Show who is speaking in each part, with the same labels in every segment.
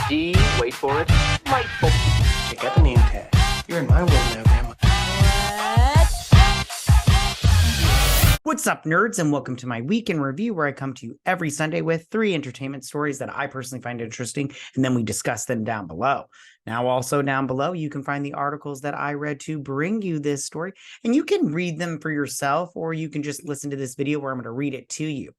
Speaker 1: D, wait for it, delightful.
Speaker 2: Check out the name tag. You're in my world now, Grandma.
Speaker 3: What's up, nerds, and welcome to my week in review, where I come to you every Sunday with 3 entertainment stories that I personally find interesting, and then we discuss them down below. Now, also down below, you can find the articles that I read to bring you this story, and you can read them for yourself, or you can just listen to this video where I'm going to read it to you.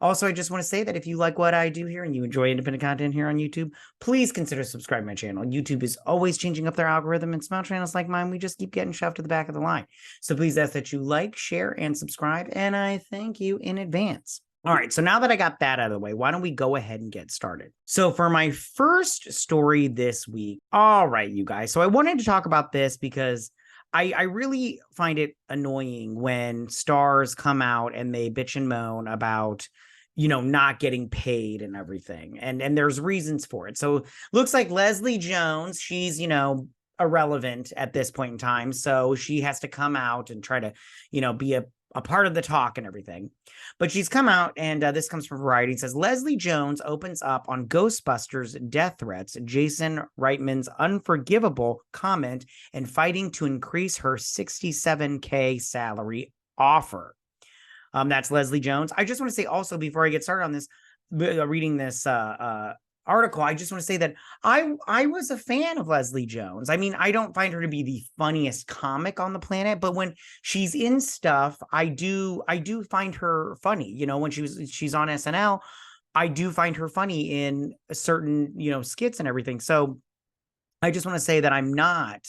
Speaker 3: Also, I just want to say that if you like what I do here and you enjoy independent content here on YouTube, please consider subscribing to my channel. YouTube is always changing up their algorithm, and small channels like mine, we just keep getting shoved to the back of the line. So please ask that you like, share, and subscribe, and I thank you in advance. All right, so now that I got that out of the way, why don't we go ahead and get started? So for my first story this week, all right, you guys, so I wanted to talk about this because I really find it annoying when stars come out and they bitch and moan about, you know, not getting paid and everything. And there's reasons for it. So looks like Leslie Jones, she's, you know, irrelevant at this point in time. So she has to come out and try to, you know, be a part of the talk and everything. But she's come out, and this comes from Variety. It says, Leslie Jones opens up on Ghostbusters Death Threats, Jason Reitman's Unforgivable comment, and fighting to increase her $67K salary offer. That's Leslie Jones. I just want to say also, before I get started on this, reading this article, I just want to say that I was a fan of Leslie Jones. I mean, I don't find her to be the funniest comic on the planet, but when she's in stuff, I do find her funny. You know, when she's on SNL, I do find her funny in certain, you know, skits and everything. So I just want to say that I'm not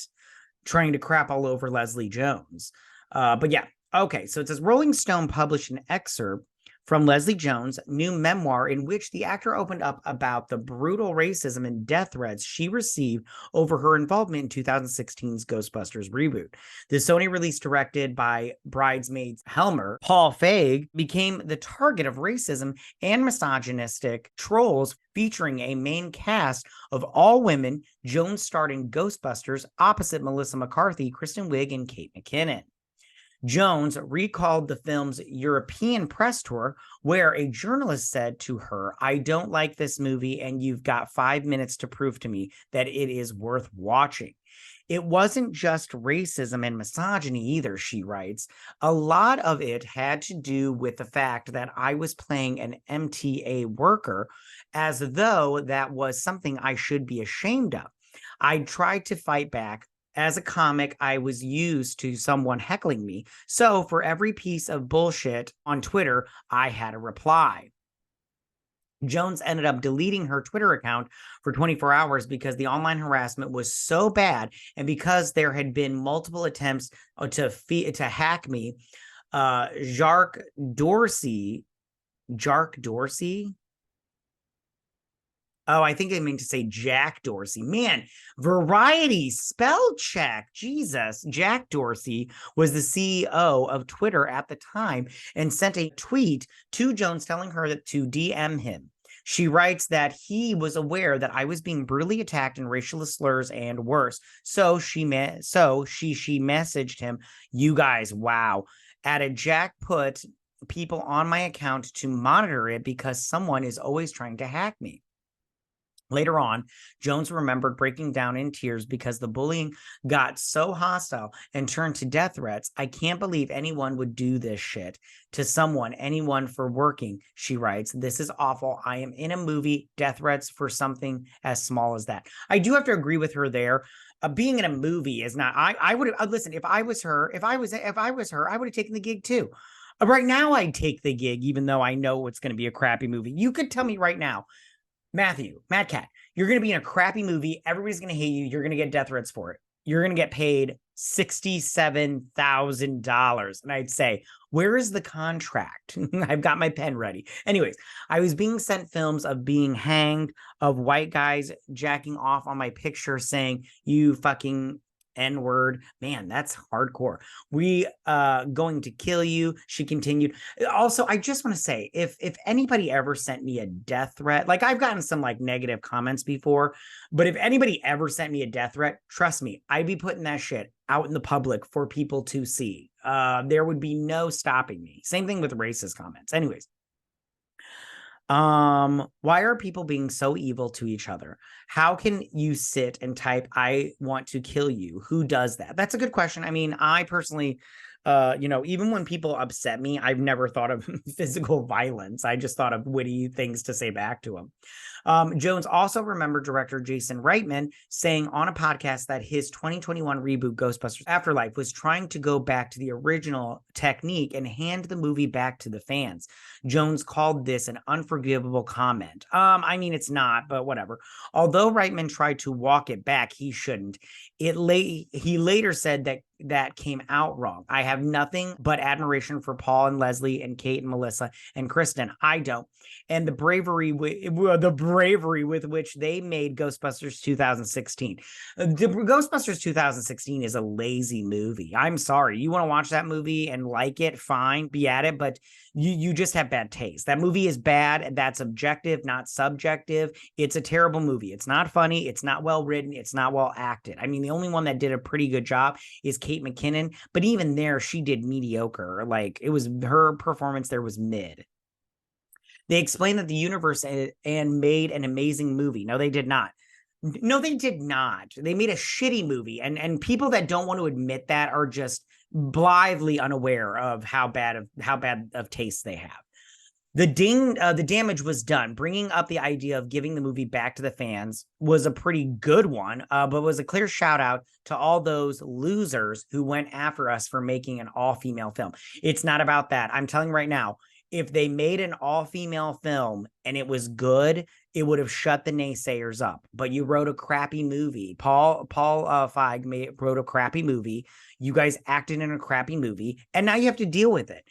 Speaker 3: trying to crap all over Leslie Jones. But yeah, okay. So it says Rolling Stone published an excerpt from Leslie Jones' new memoir, in which the actor opened up about the brutal racism and death threats she received over her involvement in 2016's Ghostbusters reboot. The Sony release, directed by Bridesmaids Helmer, Paul Feig, became the target of racism and misogynistic trolls, featuring a main cast of all women. Jones starred in Ghostbusters opposite Melissa McCarthy, Kristen Wiig, and Kate McKinnon. Jones recalled the film's European press tour, where a journalist said to her, "I don't like this movie, and you've got 5 minutes to prove to me that it is worth watching." It wasn't just racism and misogyny either, she writes. A lot of it had to do with the fact that I was playing an MTA worker, as though that was something I should be ashamed of. I tried to fight back. As a comic, I was used to someone heckling me. So for every piece of bullshit on Twitter, I had a reply. Jones ended up deleting her Twitter account for 24 hours because the online harassment was so bad, and because there had been multiple attempts to hack me. Jark Dorsey. Oh, I think I mean to say Jack Dorsey. Man, Variety spell check. Jesus. Jack Dorsey was the CEO of Twitter at the time and sent a tweet to Jones telling her to DM him. She writes that he was aware that I was being brutally attacked in racial slurs and worse. So she messaged him, "You guys, wow." Added, "Jack put people on my account to monitor it because someone is always trying to hack me." Later on, Jones remembered breaking down in tears because the bullying got so hostile and turned to death threats. "I can't believe anyone would do this shit to anyone for working," she writes. "This is awful. I am in a movie, death threats for something as small as that." I do have to agree with her there. Being in a movie is not, I would have, listen, if I was her, I would have taken the gig too. Right now, I'd take the gig, even though I know it's going to be a crappy movie. You could tell me right now, Mad Cat, you're going to be in a crappy movie. Everybody's going to hate you. You're going to get death threats for it. You're going to get paid $67,000. And I'd say, where is the contract? I've got my pen ready. Anyways, I was being sent films of being hanged, of white guys jacking off on my picture saying, "You fucking N-word." Man, that's hardcore. "We going to kill you," she continued. Also, I just want to say, if anybody ever sent me a death threat, like I've gotten some like negative comments before, but if anybody ever sent me a death threat, trust me, I'd be putting that shit out in the public for people to see. There would be no stopping me. Same thing with racist comments. Anyways, Why are people being so evil to each other? How can you sit and type, I want to kill you? Who does that? That's a good question. I mean, I personally, even when people upset me, I've never thought of physical violence. I just thought of witty things to say back to them. Jones also remembered director Jason Reitman saying on a podcast that his 2021 reboot Ghostbusters Afterlife was trying to go back to the original technique and hand the movie back to the fans. Jones called this an unforgivable comment. I mean, it's not, but whatever. Although Reitman tried to walk it back, he shouldn't. He later said that came out wrong. I have nothing but admiration for Paul and Leslie and Kate and Melissa and Kristen. I don't. And the bravery with which they made Ghostbusters 2016. Ghostbusters 2016 is a lazy movie. I'm sorry. You want to watch that movie and like it, fine, be at it, but you just have bad taste. That movie is bad, and that's objective, not subjective. It's a terrible movie. It's not funny. It's not well written. It's not well acted. I mean, the only one that did a pretty good job is Kate McKinnon, but even there, she did mediocre. Like, it was her performance there was mid. They explained that the universe and made an amazing movie. No, they did not. No, they did not. They made a shitty movie, and people that don't want to admit that are just blithely unaware of how bad of taste they have. The damage was done. Bringing up the idea of giving the movie back to the fans was a pretty good one, but was a clear shout out to all those losers who went after us for making an all-female film. It's not about that. I'm telling you right now, if they made an all-female film and it was good, it would have shut the naysayers up. But you wrote a crappy movie. Paul Feig wrote a crappy movie. You guys acted in a crappy movie, and now you have to deal with it.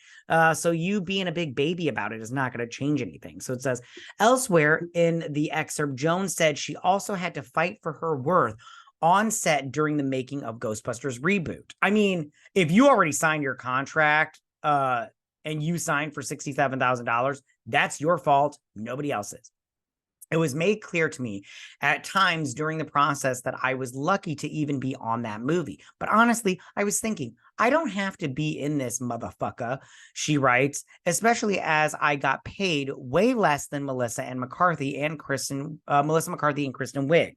Speaker 3: So you being a big baby about it is not going to change anything. So it says, elsewhere in the excerpt, Jones said she also had to fight for her worth on set during the making of Ghostbusters Reboot. I mean, if you already signed your contract, and you signed for $67,000, that's your fault, nobody else's. It was made clear to me at times during the process that I was lucky to even be on that movie. But honestly, I was thinking, I don't have to be in this motherfucker, she writes, especially as I got paid way less than Melissa McCarthy and Kristen Wiig.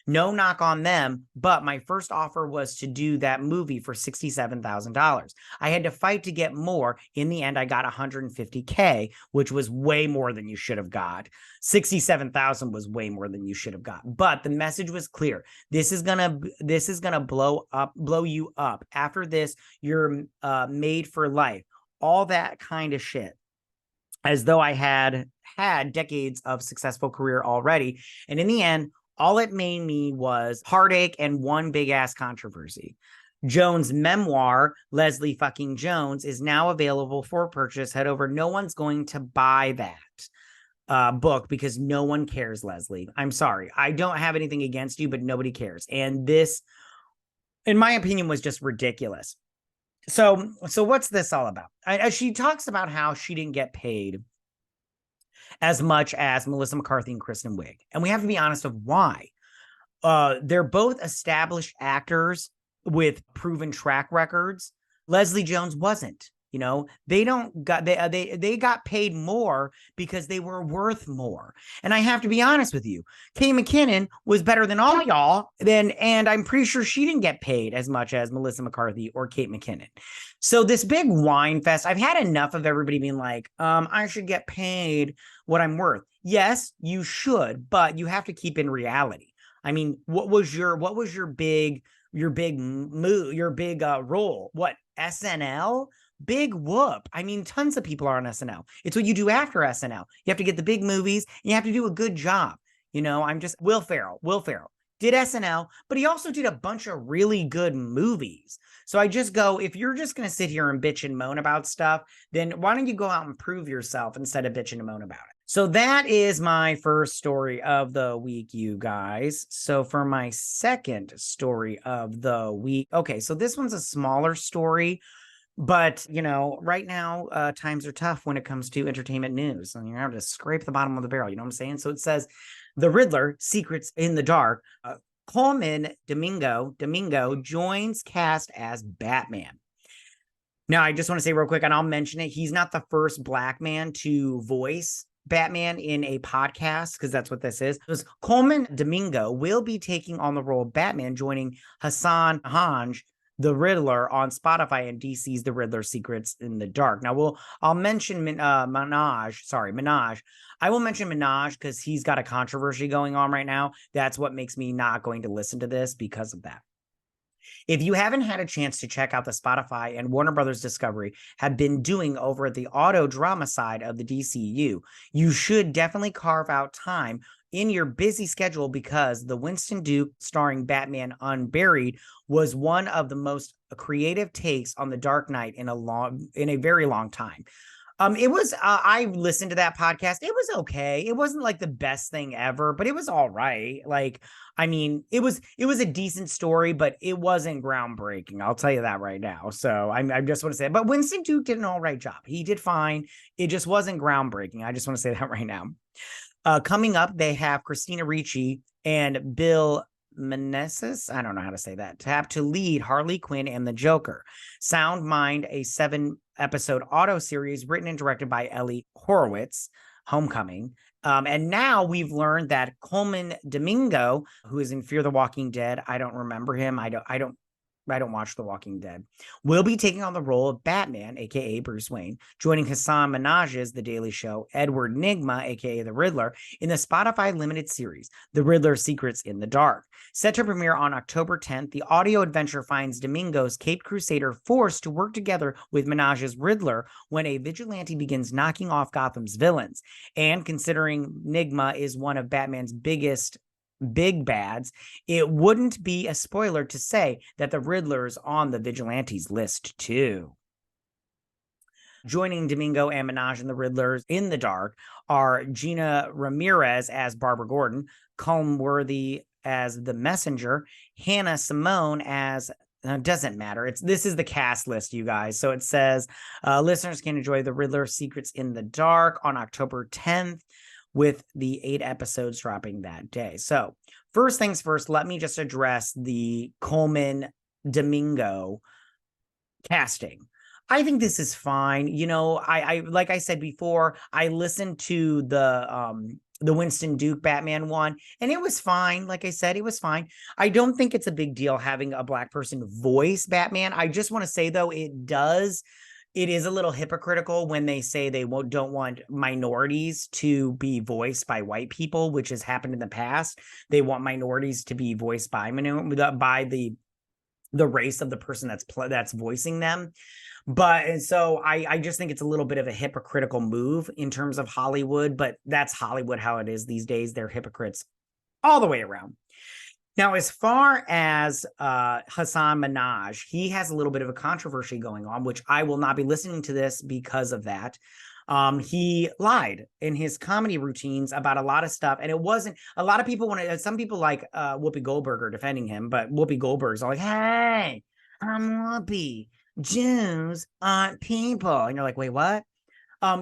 Speaker 3: No knock on them, but my first offer was to do that movie for $67,000. I had to fight to get more. In the end, I got $150K, which was way more than you should have got. $67,000 was way more than you should have got. But the message was clear. This is gonna blow you up. After this, you're made for life. All that kind of shit. As though I had decades of successful career already. And in the end, all it made me was heartache and one big ass controversy. Jones' memoir, Leslie fucking Jones, is now available for purchase. Head over. No one's going to buy that book because no one cares, Leslie. I'm sorry. I don't have anything against you, but nobody cares. And this, in my opinion, was just ridiculous. So what's this all about? She talks about how she didn't get paid as much as Melissa McCarthy and Kristen Wiig. And we have to be honest of why. They're both established actors with proven track records. Leslie Jones wasn't. They got paid more because they were worth more. And I have to be honest with you, Kate McKinnon was better than all y'all. And I'm pretty sure she didn't get paid as much as Melissa McCarthy or Kate McKinnon. So this big whine fest, I've had enough of everybody being like, I should get paid what I'm worth. Yes, you should, but you have to keep in reality. I mean, what was your big role? What, SNL? Big whoop. I mean, tons of people are on SNL. It's what you do after SNL. You have to get the big movies and you have to do a good job. I'm just Will Ferrell did SNL, but he also did a bunch of really good movies. So I just go, if you're just going to sit here and bitch and moan about stuff, then why don't you go out and prove yourself instead of bitching and moan about it? So that is my first story of the week, you guys. So for my second story of the week, okay, so this one's a smaller story. But, right now, times are tough when it comes to entertainment news. And you have to scrape the bottom of the barrel. You know what I'm saying? So it says, The Riddler, Secrets in the Dark. Colman Domingo joins cast as Batman. Now, I just want to say real quick, and I'll mention it. He's not the first black man to voice Batman in a podcast, because that's what this is. It Colman Domingo will be taking on the role of Batman, joining Hassan Minhaj, the Riddler, on Spotify and DC's The Riddler Secrets in the Dark. Now, I'll mention Minaj. I will mention Minaj because he's got a controversy going on right now. That's what makes me not going to listen to this because of that. If you haven't had a chance to check out the Spotify and Warner Brothers Discovery have been doing over at the auto drama side of the DCU, you should definitely carve out time in your busy schedule, because the Winston Duke starring Batman Unburied was one of the most creative takes on the Dark Knight in a very long time. It was, I listened to that podcast. It was okay. It wasn't like the best thing ever, but it was all right. Like, I mean, it was a decent story, but it wasn't groundbreaking. I'll tell you that right now. So I just want to say that. But Winston Duke did an all right job. He did fine. It just wasn't groundbreaking. I just want to say that right now. Coming up, they have Christina Ricci and Bill Meneses, I don't know how to say that, tapped to lead Harley Quinn and the Joker. Sound Mind, a 7-episode auto series written and directed by Ellie Horowitz, Homecoming. And now we've learned that Colman Domingo, who is in Fear the Walking Dead, I don't remember him. I don't watch The Walking Dead, will be taking on the role of Batman, aka Bruce Wayne, joining Hassan Minaj's The Daily Show, Edward Nygma, aka The Riddler, in the Spotify limited series, The Riddler Secrets in the Dark. Set to premiere on October 10th, the audio adventure finds Domingo's Caped Crusader forced to work together with Minaj's Riddler when a vigilante begins knocking off Gotham's villains. And considering Nygma is one of Batman's biggest big bads, it wouldn't be a spoiler to say that the Riddler's on the vigilantes list too. Joining Domingo and Minaj and the Riddlers in the Dark are Gina Ramirez as Barbara Gordon, Colm Worthy as the Messenger, Hannah Simone as doesn't matter. This is the cast list, you guys. So it says listeners can enjoy the Riddler Secrets in the Dark on October 10th. With the 8 episodes dropping that day. So first things first, let me just address the Colman Domingo casting. I think this is fine. You know, I like I said before, I listened to the Winston Duke Batman one, and it was fine. Like I said, it was fine. I don't think it's a big deal having a Black person voice Batman. I just want to say, though, it is a little hypocritical when they say they don't want minorities to be voiced by white people, which has happened in the past. They want minorities to be voiced by the race of the person that's voicing them. But so I just think it's a little bit of a hypocritical move in terms of Hollywood, but that's Hollywood how it is these days. They're hypocrites all the way around. Now, as far as Hassan Minaj, he has a little bit of a controversy going on, which I will not be listening to this because of that. He lied in his comedy routines about a lot of stuff, and it wasn't a lot of people some people like Whoopi Goldberg are defending him, but Whoopi Goldberg's all like, "Hey, I'm Whoopi. Jews aren't people," and you're like, "Wait, what?"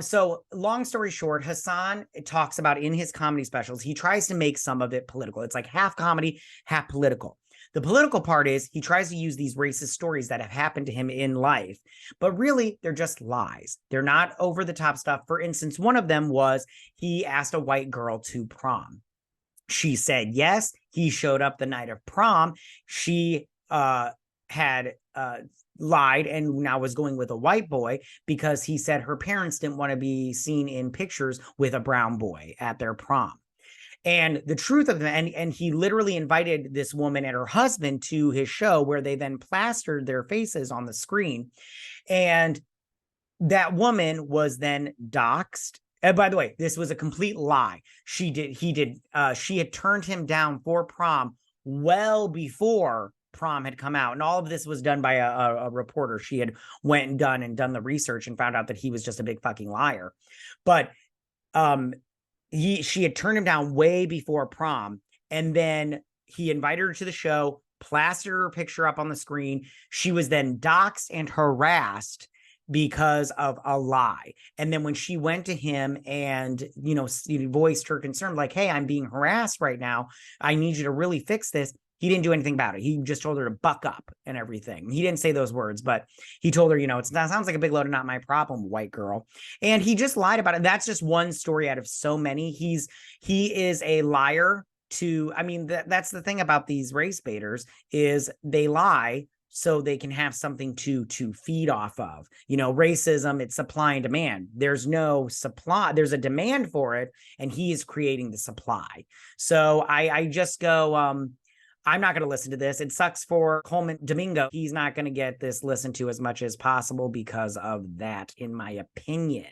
Speaker 3: So long story short, Hassan talks about in his comedy specials, he tries to make some of it political. It's like half comedy, half political. The political part is he tries to use these racist stories that have happened to him in life, but really they're just lies. They're not over the top stuff. For instance, one of them was he asked a white girl to prom. She said yes. He showed up the night of prom. She had lied and now was going with a white boy because he said her parents didn't want to be seen in pictures with a brown boy at their prom. And the truth of that, and he literally invited this woman and her husband to his show where they then plastered their faces on the screen. And that woman was then doxxed. And by the way, this was a complete lie. She had turned him down for prom well before prom had come out, and all of this was done by a reporter. She had went and done the research and found out that he was just a big fucking liar. But she had turned him down way before prom, and then he invited her to the show, plastered her picture up on the screen. She was then doxxed and harassed because of a lie. And then when she went to him and voiced her concern, like, "Hey, I'm being harassed right now, I need you to really fix this," He didn't do anything about it. He just told her to buck up and everything. He didn't say those words, but he told her, it sounds like a big load of not my problem, white girl. And he just lied about it. That's just one story out of so many. He is a liar that's the thing about these race baiters is they lie so they can have something to feed off of. Racism, it's supply and demand. There's no supply. There's a demand for it, and he is creating the supply. So I just go, I'm not going to listen to this. It sucks for Colman Domingo. He's not going to get this listened to as much as possible because of that, in my opinion.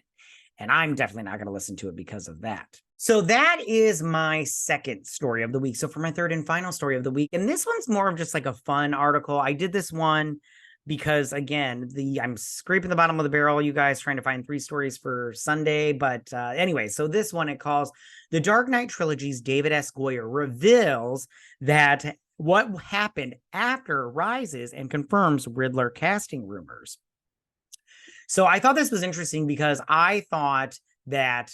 Speaker 3: And I'm definitely not going to listen to it because of that. So that is my second story of the week. So for my third and final story of the week, and this one's more of just like a fun article. I did this one because, again, I'm scraping the bottom of the barrel, you guys, trying to find 3 stories for Sunday. But anyway, so this one, it calls The Dark Knight Trilogy's David S. Goyer reveals that what happened after Rises and confirms Riddler casting rumors. So I thought this was interesting because I thought that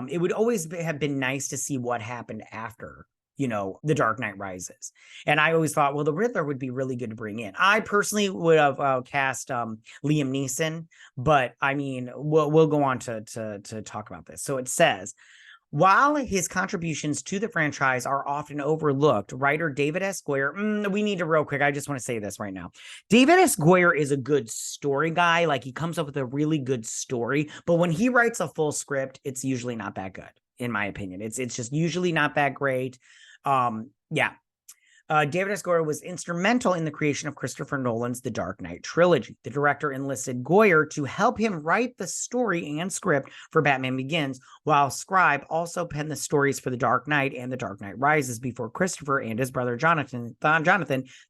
Speaker 3: it would always have been nice to see what happened after, The Dark Knight Rises. And I always thought, well, the Riddler would be really good to bring in. I personally would have cast Liam Neeson, but I mean, we'll go on to talk about this. So it says, while his contributions to the franchise are often overlooked, writer David S. Goyer, we need to real quick. I just want to say this right now. David S. Goyer is a good story guy. Like, he comes up with a really good story, but when he writes a full script, it's usually not that good, in my opinion. It's just usually not that great. David S. Goyer was instrumental in the creation of Christopher Nolan's The Dark Knight trilogy. The director enlisted Goyer to help him write the story and script for Batman Begins, while Scribe also penned the stories for The Dark Knight and The Dark Knight Rises before Christopher and his brother Jonathan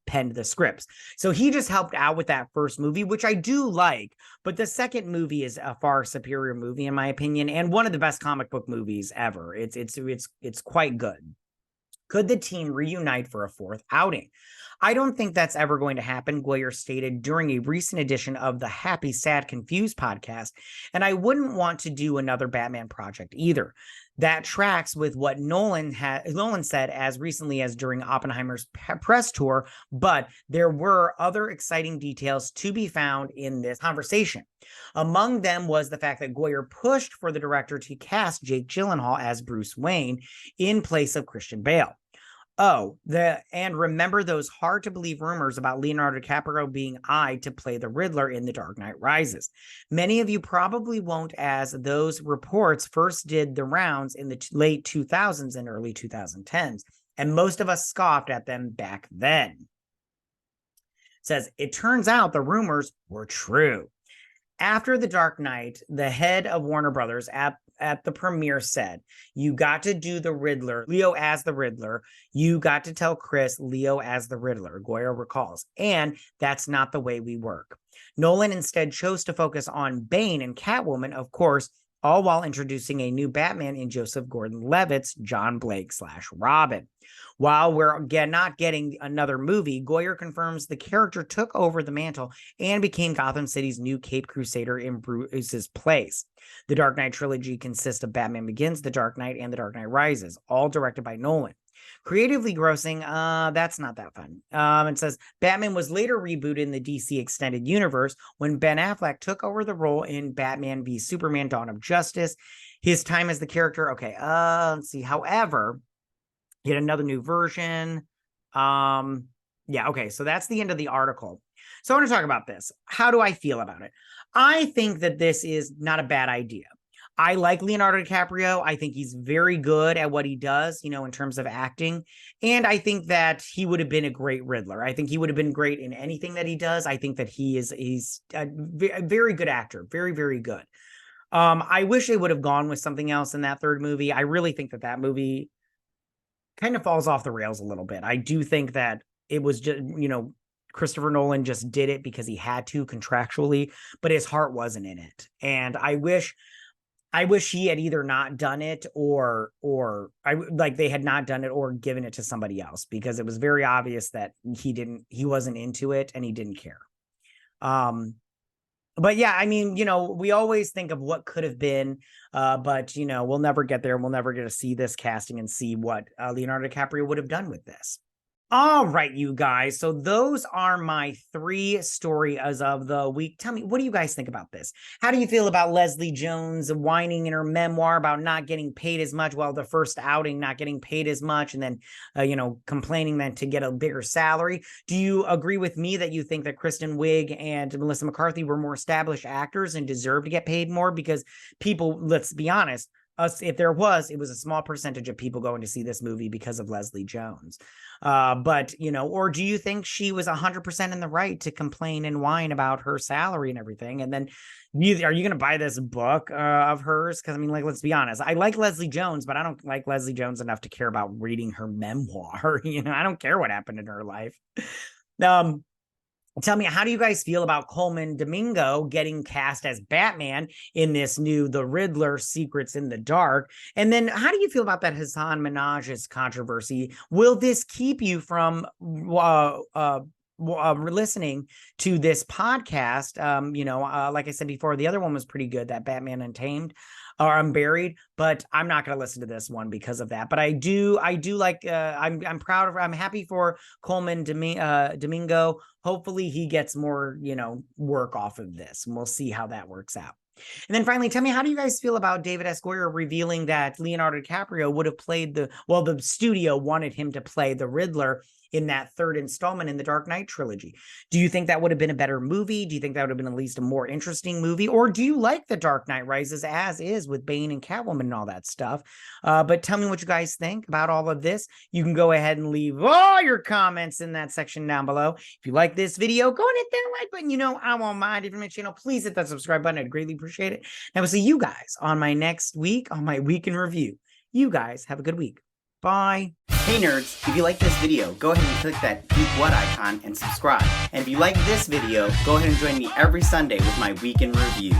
Speaker 3: penned the scripts. So he just helped out with that first movie, which I do like, but the second movie is a far superior movie, in my opinion, and one of the best comic book movies ever. It's quite good. Could the team reunite for a fourth outing? I don't think that's ever going to happen, Goyer stated during a recent edition of the Happy, Sad, Confused podcast, and I wouldn't want to do another Batman project either. That tracks with what Nolan said as recently as during Oppenheimer's press tour, but there were other exciting details to be found in this conversation. Among them was the fact that Goyer pushed for the director to cast Jake Gyllenhaal as Bruce Wayne in place of Christian Bale. And remember those hard-to-believe rumors about Leonardo DiCaprio being eyed to play the Riddler in The Dark Knight Rises. Many of you probably won't, as those reports first did the rounds in the late 2000s and early 2010s, and most of us scoffed at them back then. It says, it turns out the rumors were true. After The Dark Knight, the head of Warner Brothers at the premiere said, you got to do the Riddler, Leo as the Riddler. You got to tell Chris Leo as the Riddler, Goyer recalls. And that's not the way we work. Nolan instead chose to focus on Bane and Catwoman, of course, all while introducing a new Batman in Joseph Gordon-Levitt's John Blake/Robin. While we're not getting another movie, Goyer confirms the character took over the mantle and became Gotham City's new Cape Crusader in Bruce's place. The Dark Knight trilogy consists of Batman Begins, The Dark Knight, and The Dark Knight Rises, all directed by Nolan. Creatively grossing, that's not that fun. It says Batman was later rebooted in the DC Extended Universe when Ben Affleck took over the role in Batman v Superman: Dawn of Justice. His time as the character, let's see. However, get another new version. So that's the end of the article. So I want to talk about this. How do I feel about it? I think that this is not a bad idea. I like Leonardo DiCaprio. I think he's very good at what he does, in terms of acting. And I think that he would have been a great Riddler. I think he would have been great in anything that he does. I think that he's a very good actor. Very, very good. I wish they would have gone with something else in that third movie. I really think that movie kind of falls off the rails a little bit. I do think that it was just, Christopher Nolan just did it because he had to contractually, but his heart wasn't in it. And I wish he had either not done it or they had not done it or given it to somebody else, because it was very obvious that he wasn't into it and he didn't care. But yeah, I mean, we always think of what could have been, but we'll never get there. We'll never get to see this casting and see what Leonardo DiCaprio would have done with this. All right, you guys. So those are my 3 stories of the week. Tell me, what do you guys think about this? How do you feel about Leslie Jones whining in her memoir about not getting paid as much? Well, the first outing, not getting paid as much, and then, complaining that to get a bigger salary. Do you agree with me that you think that Kristen Wiig and Melissa McCarthy were more established actors and deserve to get paid more? Because people, let's be honest, if it was a small percentage of people going to see this movie because of Leslie Jones. But, or do you think she was 100% in the right to complain and whine about her salary and everything? And then are you going to buy this book of hers? Because, let's be honest. I like Leslie Jones, but I don't like Leslie Jones enough to care about reading her memoir. I don't care what happened in her life. Tell me, how do you guys feel about Colman Domingo getting cast as Batman in this new The Riddler Secrets in the Dark? And then how do you feel about that Hassan Minaj's controversy? Will this keep you from listening to this podcast? Like I said before, the other one was pretty good, that Batman Untamed or Unburied, but I'm not going to listen to this one because of that. But I do like, I'm proud of, I'm happy for Colman Domingo. Hopefully he gets more, work off of this, and we'll see how that works out. And then finally, tell me, how do you guys feel about David S. Goyer revealing that Leonardo DiCaprio would have played the studio wanted him to play the Riddler in that 3rd installment in the Dark Knight trilogy? Do you think that would have been a better movie? Do you think that would have been at least a more interesting movie? Or do you like The Dark Knight Rises as is with Bane and Catwoman and all that stuff? But tell me what you guys think about all of this. You can go ahead and leave all your comments in that section down below. If you like this video, go and hit that like button. I won't mind. If you're on my channel, please hit that subscribe button. I'd greatly appreciate it. And I will see you guys on my next week, on my week in review. You guys have a good week. Bye.
Speaker 4: Hey nerds, if you like this video, go ahead and click that Geek What icon and subscribe. And if you like this video, go ahead and join me every Sunday with my Week in Review.